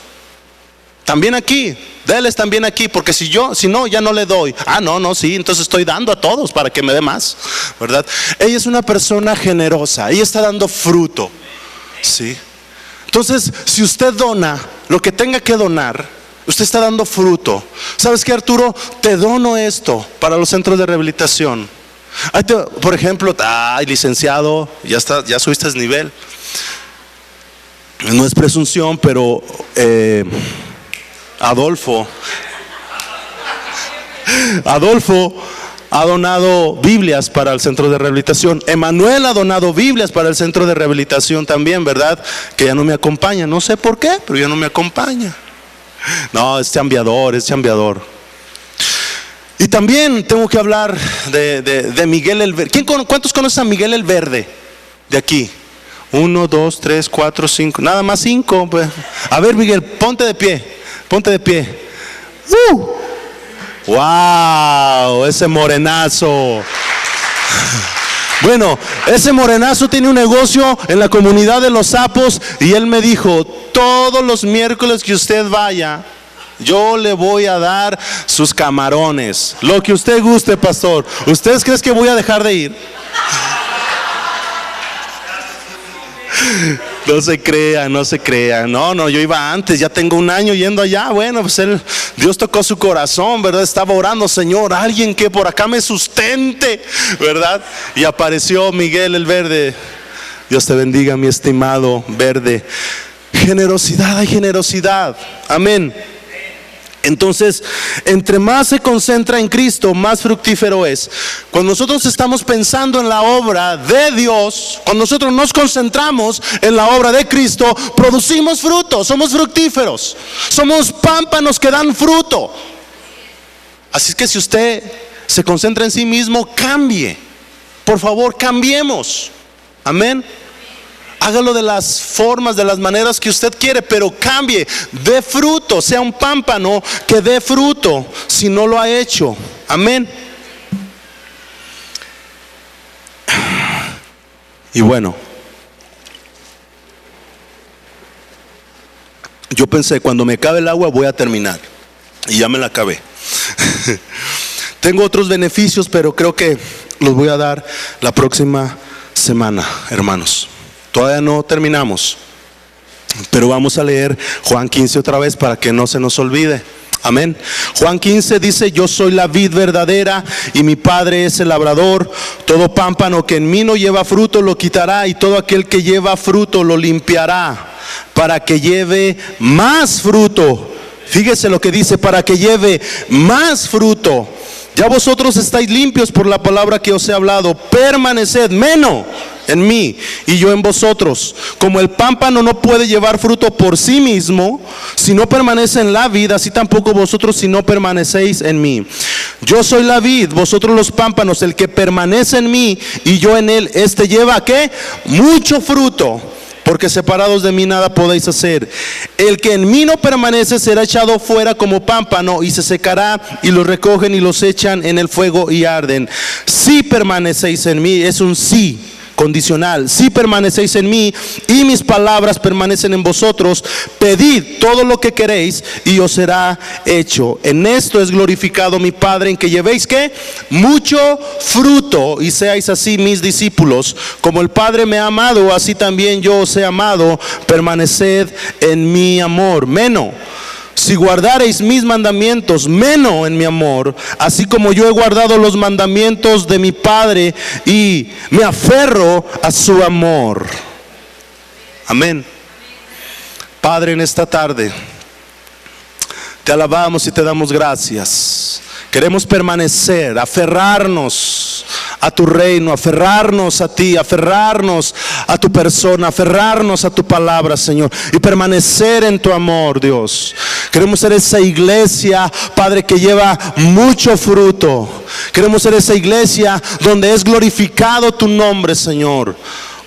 también aquí, déles también aquí, porque si no, ya no le doy. Sí, entonces estoy dando a todos para que me dé más, ¿verdad? Ella es una persona generosa, ella está dando fruto, ¿sí? Entonces, si usted dona lo que tenga que donar, Usted está dando fruto. ¿Sabes qué, Arturo? Te dono esto para los centros de rehabilitación. Por ejemplo, licenciado, ya subiste el nivel. No es presunción, pero Adolfo ha donado Biblias para el centro de rehabilitación. Emanuel ha donado Biblias para el centro de rehabilitación también, ¿verdad? Que ya no me acompaña, no sé por qué, pero ya no me acompaña. No, es chambeador. Y también tengo que hablar de Miguel el Verde. ¿Cuántos conocen a Miguel el Verde? De aquí. 1, 2, 3, 4, 5. Nada más 5. Pues. A ver, Miguel, ponte de pie. ¡Wow! Ese morenazo. Bueno, ese morenazo tiene un negocio en la comunidad de Los Sapos. Y él me dijo: todos los miércoles que usted vaya, yo le voy a dar sus camarones. Lo que usted guste, pastor. ¿Ustedes creen que voy a dejar de ir? No se crea. No, yo iba antes, ya tengo un año yendo allá. Bueno, pues Dios tocó su corazón, ¿verdad? Estaba orando: Señor, alguien que por acá me sustente, ¿verdad? Y apareció Miguel el Verde. Dios te bendiga, mi estimado Verde. Generosidad, hay generosidad. Amén. Entonces, entre más se concentra en Cristo, más fructífero es. Cuando nosotros estamos pensando en la obra de Dios, cuando nosotros nos concentramos en la obra de Cristo, producimos fruto, somos fructíferos, somos pámpanos que dan fruto. Así es que si usted se concentra en sí mismo, cambie. Por favor, cambiemos. Amén. Hágalo de las formas, de las maneras que usted quiere, pero cambie, dé fruto, sea un pámpano que dé fruto si no lo ha hecho. Amén. Y bueno, yo pensé, cuando me acabe el agua voy a terminar, y ya me la acabé. Tengo otros beneficios, pero creo que los voy a dar la próxima semana, hermanos. Todavía no terminamos, pero vamos a leer Juan 15 otra vez para que no se nos olvide. Amén. Juan 15 dice: yo soy la vid verdadera y mi Padre es el labrador. Todo pámpano que en mí no lleva fruto lo quitará, y todo aquel que lleva fruto lo limpiará, para que lleve más fruto. Fíjese lo que dice: para que lleve más fruto. Ya vosotros estáis limpios por la palabra que os he hablado. Permaneced en mí y yo en vosotros. Como el pámpano no puede llevar fruto por sí mismo si no permanece en la vid, así tampoco vosotros si no permanecéis en mí. Yo soy la vid, vosotros los pámpanos. El que permanece en mí y yo en él, este lleva ¿qué? Mucho fruto, porque separados de mí nada podéis hacer. El que en mí no permanece será echado fuera como pámpano y se secará, y los recogen y los echan en el fuego y arden. Si permanecéis en mí, es un sí condicional. Si permanecéis en mí y mis palabras permanecen en vosotros, pedid todo lo que queréis y os será hecho. En esto es glorificado mi Padre, en que llevéis ¿qué? Mucho fruto, y seáis así mis discípulos. Como el Padre me ha amado, así también yo os he amado. Permaneced en mi amor. Si guardareis mis mandamientos, en mi amor, así como yo he guardado los mandamientos de mi Padre y me aferro a su amor. Amén. Padre, en esta tarde te alabamos y te damos gracias. Queremos permanecer, aferrarnos a tu reino, aferrarnos a ti, aferrarnos a tu persona, aferrarnos a tu palabra, Señor, y permanecer en tu amor, Dios. Queremos ser esa iglesia, Padre, que lleva mucho fruto. Queremos ser esa iglesia donde es glorificado tu nombre, Señor.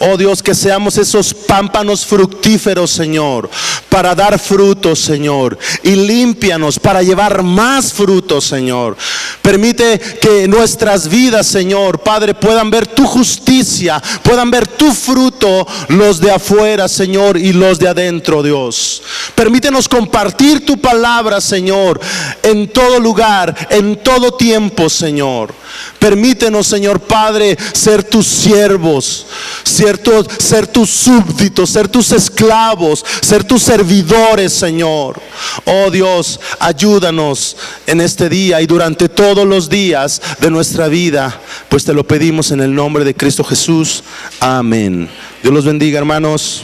Oh Dios, que seamos esos pámpanos fructíferos, Señor, para dar frutos, Señor, y límpianos para llevar más frutos, Señor. Permite que nuestras vidas, Señor, Padre, puedan ver tu justicia, puedan ver tu fruto, los de afuera, Señor, y los de adentro, Dios. Permítenos compartir tu palabra, Señor, en todo lugar, en todo tiempo, Señor. Permítenos, Señor Padre, ser tus siervos, ser tus súbditos, ser tus esclavos, ser tus servidores, Señor. Oh Dios, ayúdanos en este día y durante todos los días de nuestra vida, pues te lo pedimos en el nombre de Cristo Jesús. Amén. Dios los bendiga, hermanos.